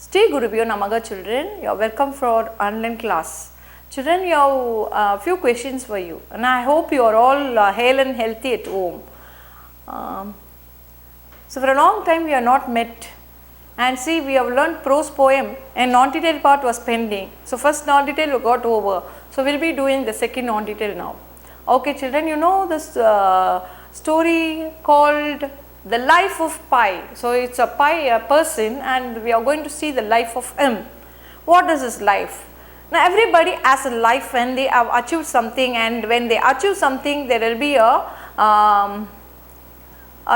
Stay Gurubhyo Namaga children, you are welcome for online class. Children, you have a few questions for you and I hope you are all hale and healthy at home. So for a long time we are not met and see we have learnt prose poem and non-detailed part was pending. So first non-detail we got over. So we will be doing the second non-detail now. Okay children, you know this story called The Life of Pi. So it's a person and we are going to see the life of him. What is his life? Now everybody has a life when they have achieved something, and when they achieve something there will be a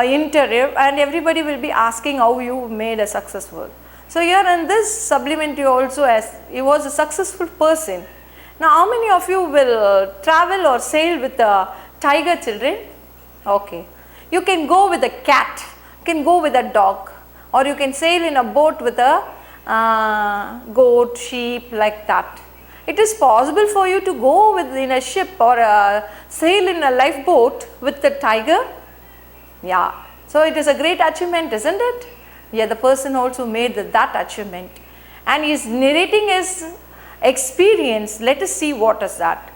interview and everybody will be asking how you made a successful. So here in this supplementary also, as he was a successful person. Now how many of you will travel or sail with a tiger children? Okay. You can go with a cat, you can go with a dog, or you can sail in a boat with a goat, sheep, like that. It is possible for you to go in a ship or sail in a lifeboat with the tiger. Yeah. So it is a great achievement, isn't it? Yeah, the person also made that achievement. And he is narrating his experience. Let us see what is that.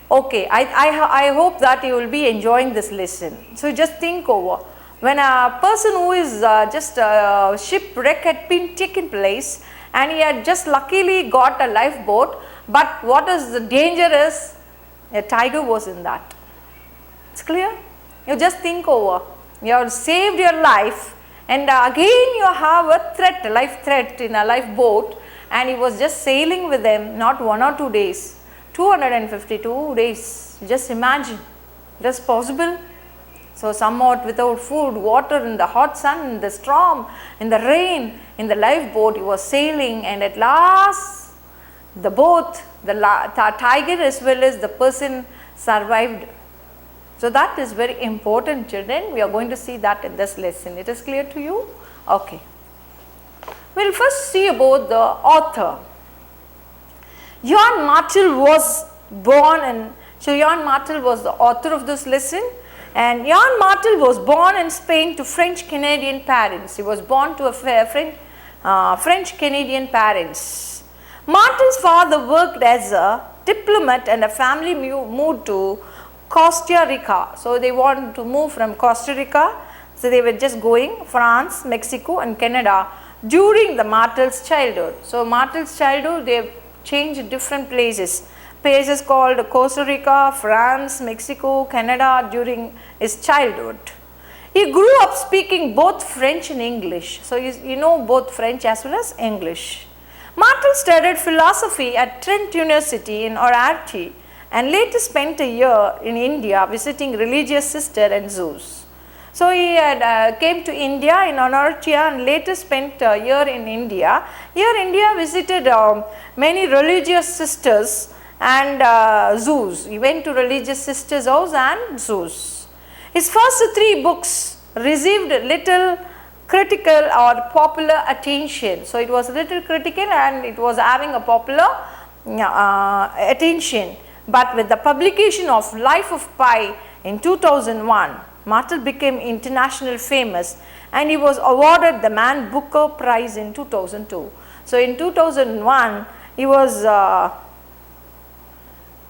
Okay, I hope that you will be enjoying this lesson. So just think over. When a person who is just a shipwreck had been taken place and he had just luckily got a lifeboat, but what is the danger is a tiger was in that. It's clear? You just think over. You have saved your life and again you have a threat, a life threat in a lifeboat, and he was just sailing with them not 1 or 2 days. 252 days, just imagine, that's possible. So somewhat without food, water, in the hot sun, in the storm, in the rain, in the lifeboat he was sailing, and at last the tiger as well as the person survived. So that is very important children, we are going to see that in this lesson. It is clear to you? Okay. We will first see about the author. Jan Martel was born in, so Jan Martel was the author of this lesson, and Jan Martel was born in Spain to French Canadian parents. He was born to a French Canadian parents. Martel's father worked as a diplomat and a family moved to Costa Rica. So they wanted to move from Costa Rica, so they were just going France, Mexico and Canada during the Martel's childhood. So Martel's childhood they changed different places called Costa Rica, France, Mexico, Canada during his childhood. He grew up speaking both French and English. So you know both French as well as English. Martel studied philosophy at Trent University in Oratie and later spent a year in India visiting religious sisters and zoos. So he had came to India in Honoratia and later spent a year in India. Here India visited many religious sisters and zoos. He went to religious sisters' house and zoos. His first 3 books received little critical or popular attention. So it was little critical and it was having a popular attention. But with the publication of Life of Pi in 2001, Martel became internationally famous and he was awarded the Man Booker Prize in 2002. So in 2001 he was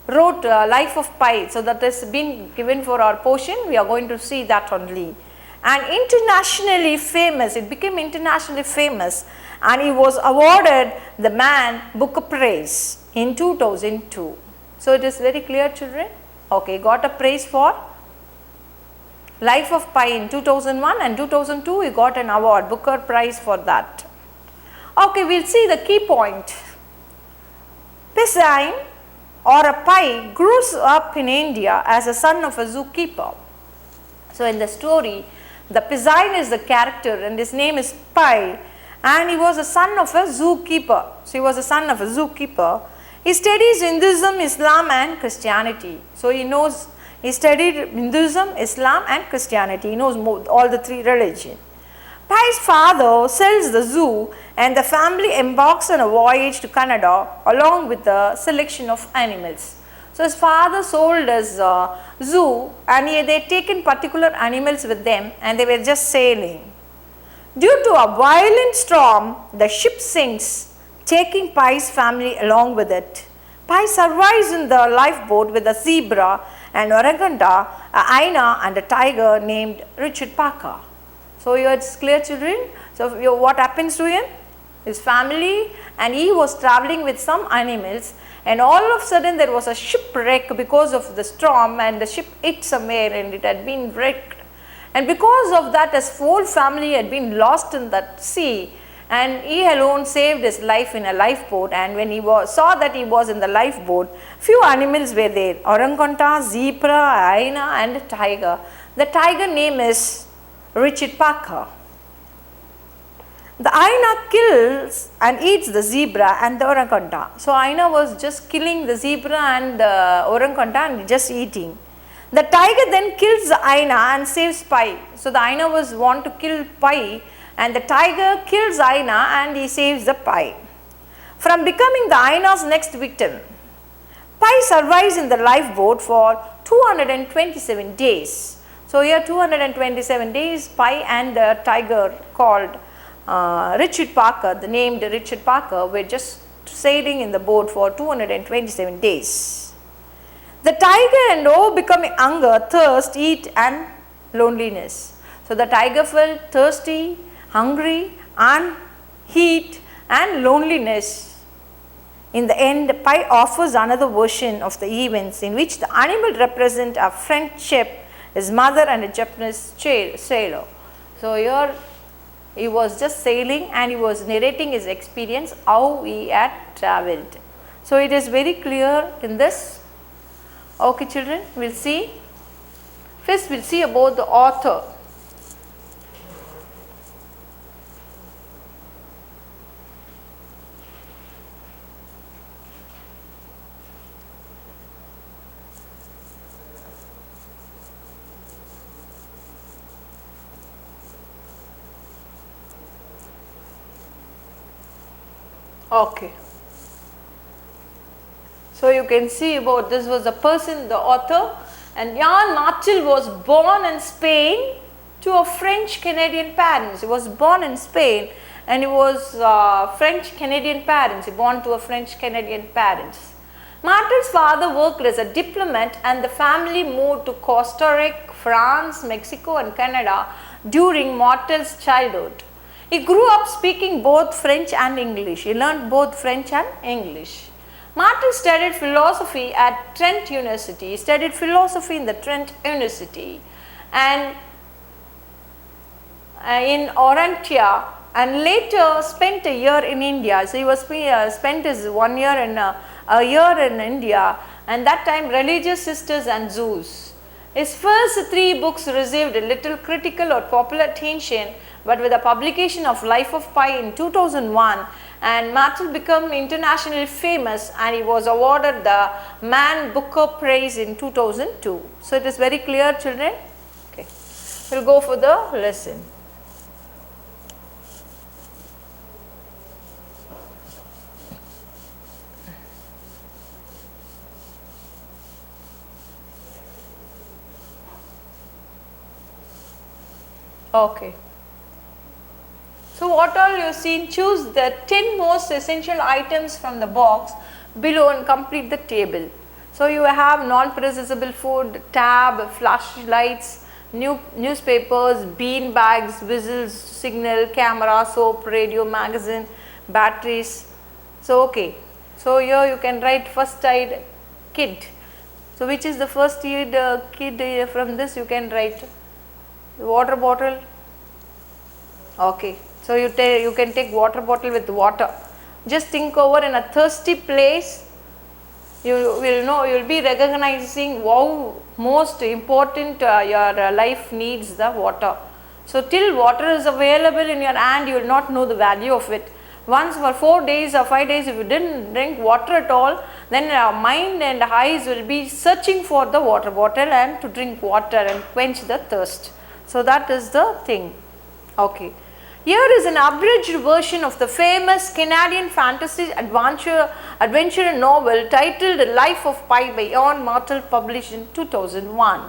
wrote Life of Pi, so that has been given for our portion. We are going to see that only. And internationally famous, it became internationally famous and he was awarded the Man Booker Prize in 2002. So it is very clear children. Okay, got a prize for Life of Pi in 2001 and 2002 he got an award, Booker Prize for that. Okay, we will see the key point. Piscine or a Pi grows up in India as a son of a zookeeper. So in the story, the Piscine is the character and his name is Pi, and he was a son of a zookeeper. So he was a son of a zookeeper. He studies Hinduism, Islam and Christianity. So he studied Hinduism, Islam and Christianity. He knows all the 3 religions. Pai's father sells the zoo and the family embarks on a voyage to Canada along with the selection of animals. So his father sold his zoo and they had taken particular animals with them and they were just sailing. Due to a violent storm, the ship sinks, taking Pi's family along with it. Pi survives in the lifeboat with a zebra, an orangutan, a hyena and a tiger named Richard Parker. So here it's clear, children. So what happens to him? His family, and he was traveling with some animals, and all of a sudden there was a shipwreck because of the storm, and the ship hit somewhere and it had been wrecked. And because of that, his whole family had been lost in that sea, and he alone saved his life in a lifeboat. And when he saw that he was in the lifeboat, few animals were there: orangutan, zebra, hyena and tiger. The tiger name is Richard Parker. The hyena kills and eats the zebra and the orangutan. So hyena was just killing the zebra and the orangutan and just eating. The tiger then kills the hyena and saves Pi. So the hyena was want to kill Pi, and the tiger kills hyena and he saves the Pi from becoming the hyena's next victim. Pi survives in the lifeboat for 227 days. So here 227 days, Pi and the tiger called Richard Parker, the named Richard Parker, were just sailing in the boat for 227 days. The tiger and overcoming hunger, thirst, heat and loneliness. So the tiger felt thirsty, hungry and heat and loneliness. In the end, Pi offers another version of the events in which the animal represent a friendship, his mother and a Japanese sailor. So here he was just sailing and he was narrating his experience, how he had travelled. So it is very clear in this. Okay children, we will see. First we will see about the author. Okay. So you can see about this was the person, the author, and Jan Martel was born in Spain to a French Canadian parents. He was born in Spain and he was French Canadian parents. He born to a French Canadian parents. Martel's father worked as a diplomat and the family moved to Costa Rica, France, Mexico and Canada during Martel's childhood. He grew up speaking both French and English. He learned both French and English. Martel studied philosophy at Trent University. He studied philosophy in the Trent University and in Orantia, and later spent a year in India. So he was spent his 1 year in a year in India, and that time Religious Sisters and Zoos. His first 3 books received a little critical or popular attention, but with the publication of Life of Pi in 2001, and Martel became internationally famous and he was awarded the Man Booker Prize in 2002. So it is very clear children. Okay. We will go for the lesson. Okay. So what all you seen, choose the 10 most essential items from the box below and complete the table. So you have non-perishable food, tab, flashlights, newspapers, bean bags, whistles, signal, camera, soap, radio, magazine, batteries. So okay. So here you can write first aid kit. So which is the first aid kit from this? You can write water bottle. Okay. So you can take water bottle with water. Just think over in a thirsty place. You will know, you will be recognizing wow, most important your life needs the water. So till water is available in your hand, you will not know the value of it. Once for 4 days or 5 days, if you didn't drink water at all, then our mind and eyes will be searching for the water bottle and to drink water and quench the thirst. So that is the thing. Okay. Here is an abridged version of the famous Canadian fantasy adventure novel titled Life of Pi by Jan Martel, published in 2001.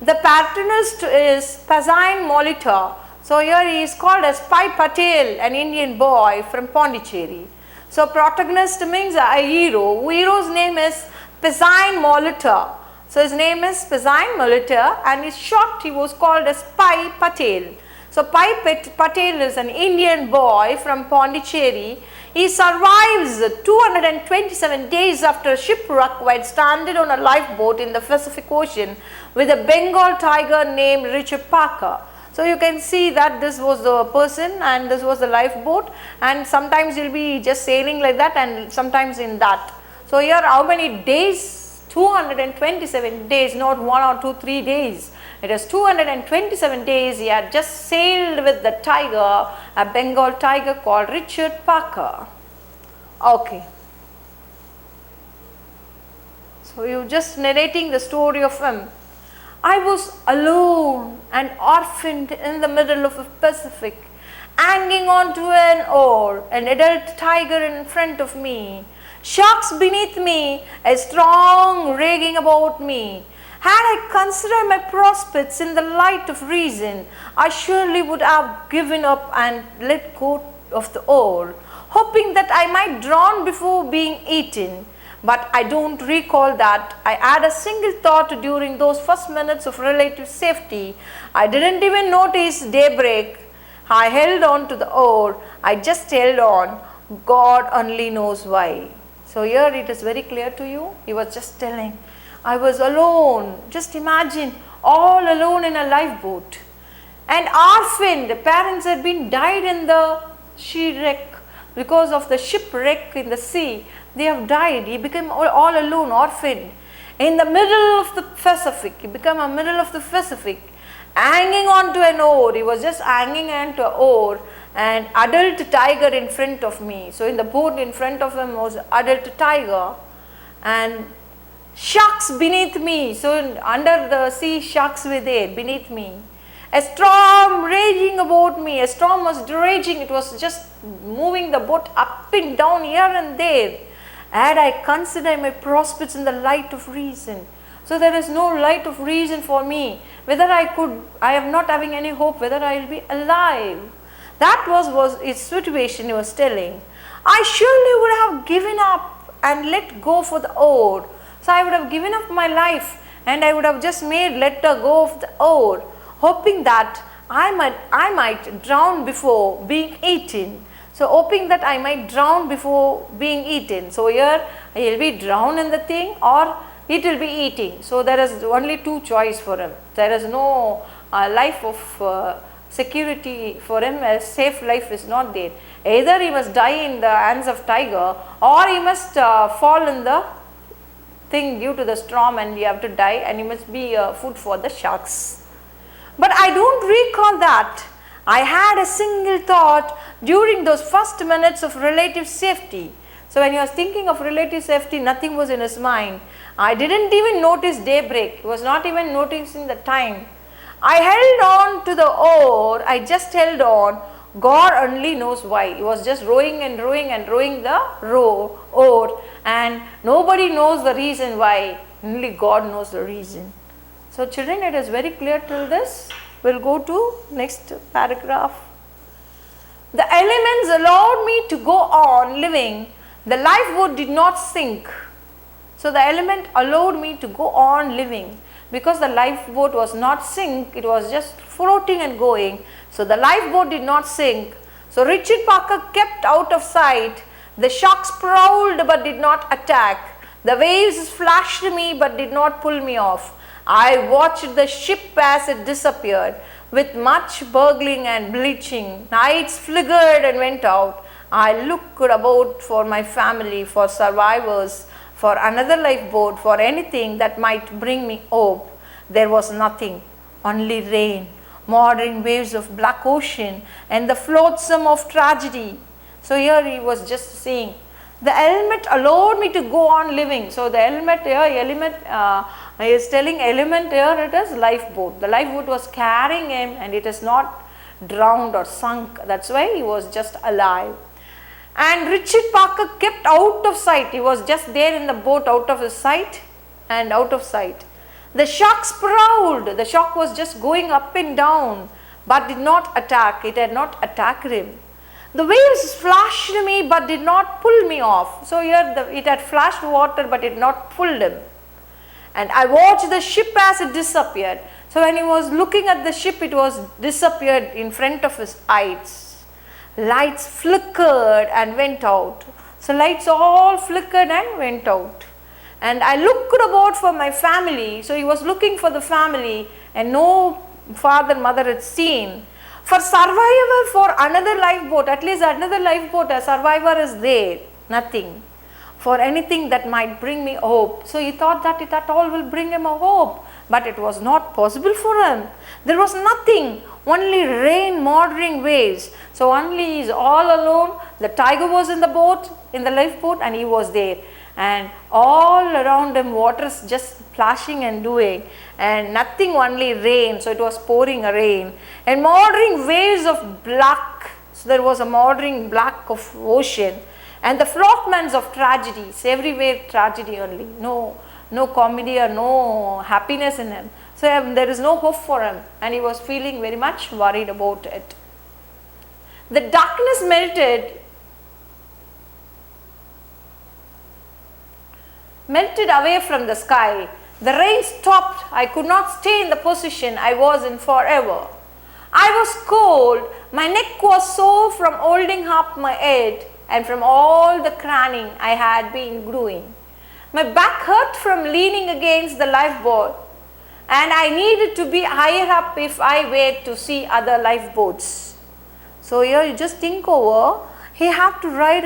The protagonist is Pazine Molitor, So here he is called as Pai Patel, an Indian boy from Pondicherry. So protagonist means a hero. Hero's name is Pezine Molitor. So his name is Pezine Molitor, and in short he was called as Pai Patel. So Pai Patel is an Indian boy from Pondicherry. He survives 227 days after shipwreck while stranded on a lifeboat in the Pacific Ocean with a Bengal tiger named Richard Parker. So you can see that this was the person and this was the lifeboat, and sometimes you will be just sailing like that and sometimes in that. So here how many days? 227 days, not 1 or 2, 3 days. It is 227 days he had just sailed with the tiger, a Bengal tiger called Richard Parker. Okay. So you just narrating the story of him. I was alone and orphaned in the middle of the Pacific, hanging on to an oar, an adult tiger in front of me, sharks beneath me, a storm raging about me. Had I considered my prospects in the light of reason, I surely would have given up and let go of the oar, hoping that I might drown before being eaten. But I don't recall that I had a single thought during those first minutes of relative safety. I didn't even notice daybreak. I held on to the oar. I just held on. God only knows why. So here it is very clear to you. He was just telling, I was alone. Just imagine, all alone in a lifeboat. And orphaned. Parents had been died in the shipwreck because of the shipwreck in the sea. They have died. He became all alone, orphaned. In the middle of the Pacific. He became a middle of the Pacific. Hanging on to an oar. He was just hanging on to an oar. And adult tiger in front of me. So in the boat in front of him was adult tiger. And sharks beneath me. So under the sea, sharks were there beneath me. A storm raging about me. A storm was raging. It was just moving the boat up and down here and there. Had I considered my prospects in the light of reason. So there is no light of reason for me. Whether I am not having any hope whether I will be alive. That was his situation he was telling. I surely would have given up and let go for the oar. So I would have given up my life and I would have just let go of the oar, hoping that I might drown before being eaten. So hoping that I might drown before being eaten. So here he will be drowned in the thing or it will be eating. So there is only two choice for him. There is no life of security for him. A safe life is not there. Either he must die in the hands of tiger or he must fall in the thing due to the storm and he have to die and he must be food for the sharks. But I don't recall that I had a single thought during those first minutes of relative safety. So when he was thinking of relative safety, nothing was in his mind. I didn't even notice daybreak. He was not even noticing the time. I held on to the oar. I just held on. God only knows why. He was just rowing and rowing and rowing the oar, and nobody knows the reason why. Only God knows the reason. So children, it is very clear till this. We'll go to next paragraph. The elements allowed me to go on living. The lifeboat did not sink. So the element allowed me to go on living. Because the lifeboat was not sink, it was just floating and going. So the lifeboat did not sink. So Richard Parker kept out of sight. The sharks prowled but did not attack. The waves flashed me but did not pull me off. I watched the ship as it disappeared. With much burgling and bleaching, nights flickered and went out. I looked about for my family, for survivors, for another lifeboat, for anything that might bring me hope. There was nothing, only rain, mouldering waves of black ocean and the flotsam of tragedy. So here he was just saying, the element allowed me to go on living. So the element here, he is telling element here it is lifeboat. The lifeboat was carrying him and it is not drowned or sunk. That's why he was just alive. And Richard Parker kept out of sight. He was just there in the boat, out of his sight and out of sight. The sharks prowled. The shark was just going up and down. but did not attack. It had not attacked him. The waves splashed me but did not pull me off. So here it had flashed water but it had not pulled him. And I watched the ship as it disappeared. So when he was looking at the ship, it was disappeared in front of his eyes. Lights flickered and went out. So lights all flickered and went out. And I looked about for my family. So he was looking for the family and no father, mother had seen. For survival for another lifeboat, at least another lifeboat, a survivor is there, nothing. For anything that might bring me hope. So he thought that it at all will bring him a hope. But it was not possible for him. There was nothing, only rain, murdering waves. So only he is all alone. The tiger was in the boat, in the lifeboat, and he was there. And all around him water is just splashing and doing, and nothing, only rain. So it was pouring a rain and murdering waves of black. So there was a murdering black of ocean, and the fragments of tragedies, everywhere tragedy only, no comedy or no happiness in him. So there is no hope for him, and he was feeling very much worried about it. The darkness melted away from the sky. The rain stopped. I could not stay in the position I was in forever. I was cold. My neck was sore from holding up my head and from all the craning I had been doing. My back hurt from leaning against the lifeboat, and I needed to be higher up if I were to see other lifeboats. So here you just think over. He had to ride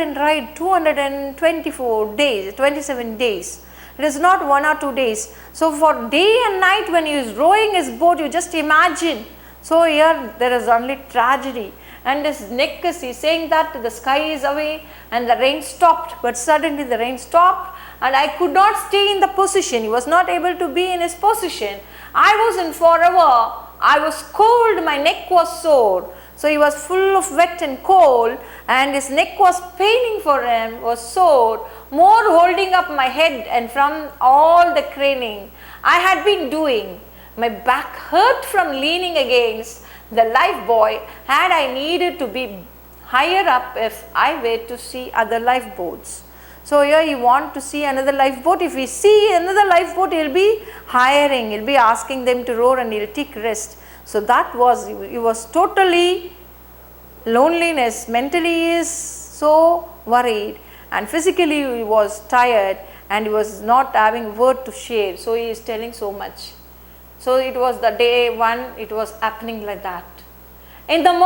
224 days, 27 days. It is not 1 or 2 days. So for day and night when he is rowing his boat, you just imagine. So here there is only tragedy. And his neck is, he is saying that the sky is away and the rain stopped. But suddenly the rain stopped and I could not stay in the position. He was not able to be in his position. I was in forever. I was cold, my neck was sore. So he was full of wet and cold, and his neck was paining for him, was sore, more holding up my head and from all the craning I had been doing. My back hurt from leaning against the lifebuoy, and I needed to be higher up if I were to see other lifeboats. So here he wants to see another lifeboat. If he see another lifeboat, he will be hiring, he will be asking them to row and he will take rest. So that was, he was totally loneliness, mentally he is so worried, and physically he was tired and he was not having word to share. So he is telling so much. So it was the day one, it was happening like that. In the morning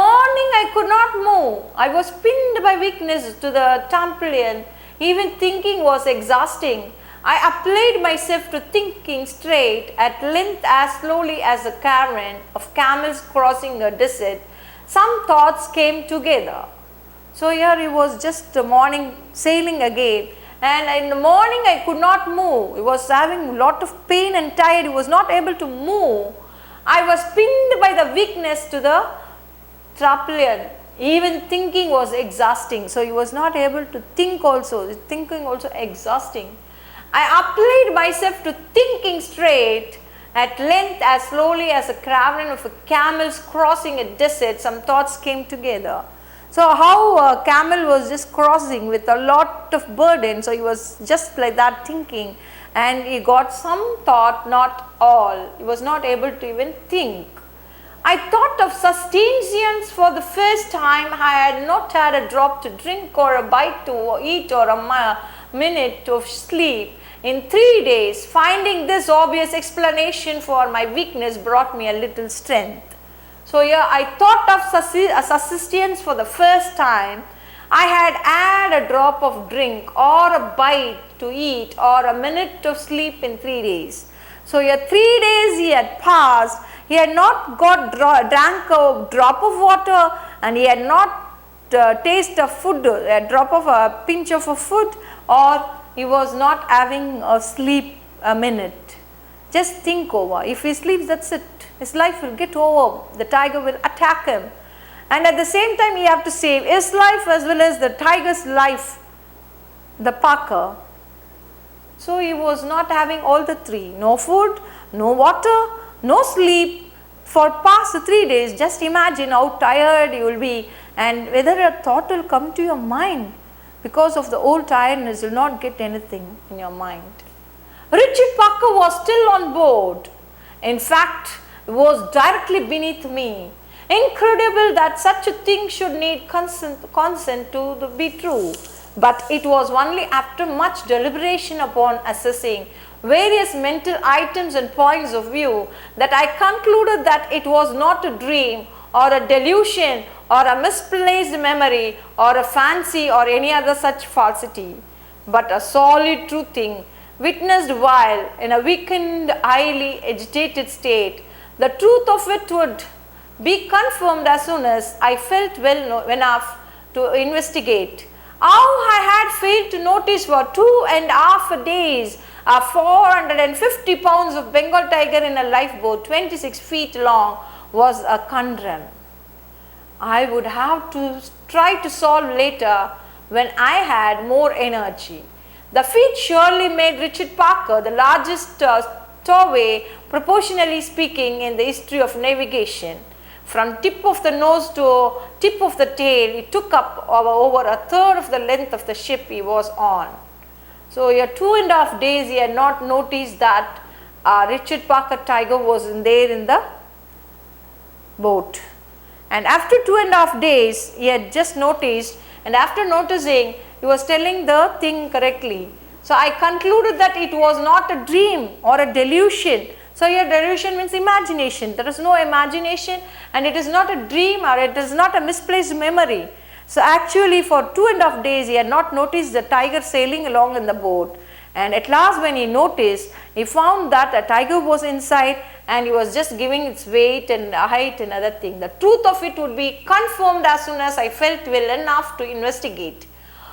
I could not move. I was pinned by weakness to the tarpaulin. Even thinking was exhausting. I applied myself to thinking straight, at length as slowly as a caravan of camels crossing a desert. Some thoughts came together. So here he was just the morning sailing again, and in the morning I could not move. He was having a lot of pain and tired. He was not able to move. I was pinned by the weakness to the tarpaulin. Even thinking was exhausting. So he was not able to think also. Thinking also exhausting. I applied myself to thinking straight, at length as slowly as a caravan of camels crossing a desert. Some thoughts came together. So how a camel was just crossing with a lot of burden. So he was just like that thinking, and he got some thought, not all. He was not able to even think. I thought of sustenance for the first time. I had not had a drop to drink or a bite to eat or a minute of sleep in 3 days. Finding this obvious explanation for my weakness brought me a little strength. So here I thought of sustenance for the first time. I had a drop of drink or a bite to eat or a minute of sleep in 3 days. So here 3 days he had passed. He had not drank a drop of water, and he had not tasted a food, a drop of a pinch of a food, or he was not having a sleep a minute. Just think over. If he sleeps, that's it. His life will get over. The tiger will attack him. And at the same time, he have to save his life as well as the tiger's life, the parker. So he was not having all the three. No food, no water, no sleep. For past 3 days, just imagine how tired you will be and whether a thought will come to your mind. Because of the old tiredness, you will not get anything in your mind. Richard Parker was still on board. In fact, he was directly beneath me. Incredible that such a thing should need consent to be true. But it was only after much deliberation upon assessing various mental items and points of view that I concluded that it was not a dream or a delusion or a misplaced memory or a fancy or any other such falsity, but a solid true thing witnessed while in a weakened, highly agitated state. The truth of it would be confirmed as soon as I felt well enough to investigate. How I had failed to notice for 2.5 days a 450 pounds of Bengal tiger in a lifeboat 26 feet long was a conundrum I would have to try to solve later when I had more energy. The feat surely made Richard Parker the largest stowaway, proportionally speaking, in the history of navigation. From tip of the nose to tip of the tail, it took up over a third of the length of the ship he was on. So, here 2.5 days he had not noticed that Richard Parker tiger was there in the boat. And after 2.5 days he had just noticed, and after noticing he was telling the thing correctly. So, I concluded that it was not a dream or a delusion. So, here delusion means imagination. There is no imagination and it is not a dream or it is not a misplaced memory. So, actually for 2.5 days he had not noticed the tiger sailing along in the boat, and at last when he noticed, he found that a tiger was inside and he was just giving its weight and height and other thing. The truth of it would be confirmed as soon as I felt well enough to investigate.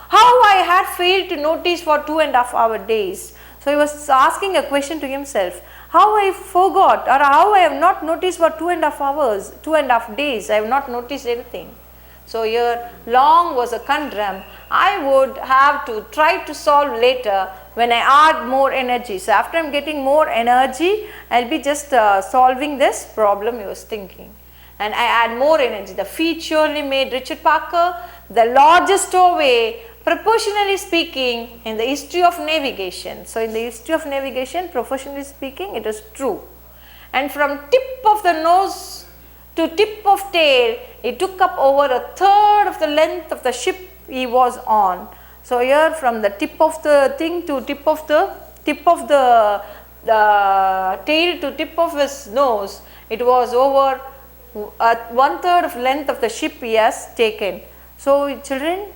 How I had failed to notice for 2.5 days. So, he was asking a question to himself, how I forgot or how I have not noticed for 2.5 hours, 2.5 days, I have not noticed anything. So, here long was a conundrum I would have to try to solve later when I add more energy. So, after I am getting more energy, I will be just solving this problem he was thinking, and I add more energy. The feat surely made Richard Parker the largest stowaway, proportionally speaking, in the history of navigation. So, in the history of navigation, professionally speaking, it is true. And from tip of the nose to tip of tail, it took up over a third of the length of the ship he was on. So, here from the tip of the thing to tip of the tail to tip of his nose, it was over 1/3 of length of the ship he has taken. So, children,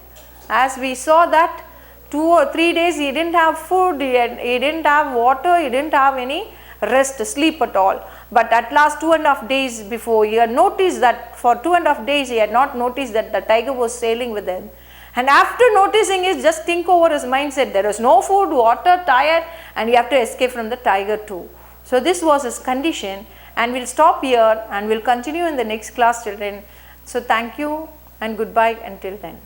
as we saw that 2 or 3 days he did not have food, he did not have water, he did not have any rest, sleep at all. But at last 2.5 days before, he had noticed that for 2.5 days he had not noticed that the tiger was sailing with him. And after noticing it, just think over his mindset, there is no food, water, tired, and you have to escape from the tiger too. So, this was his condition, and we will stop here and we will continue in the next class, children. So, thank you and goodbye until then.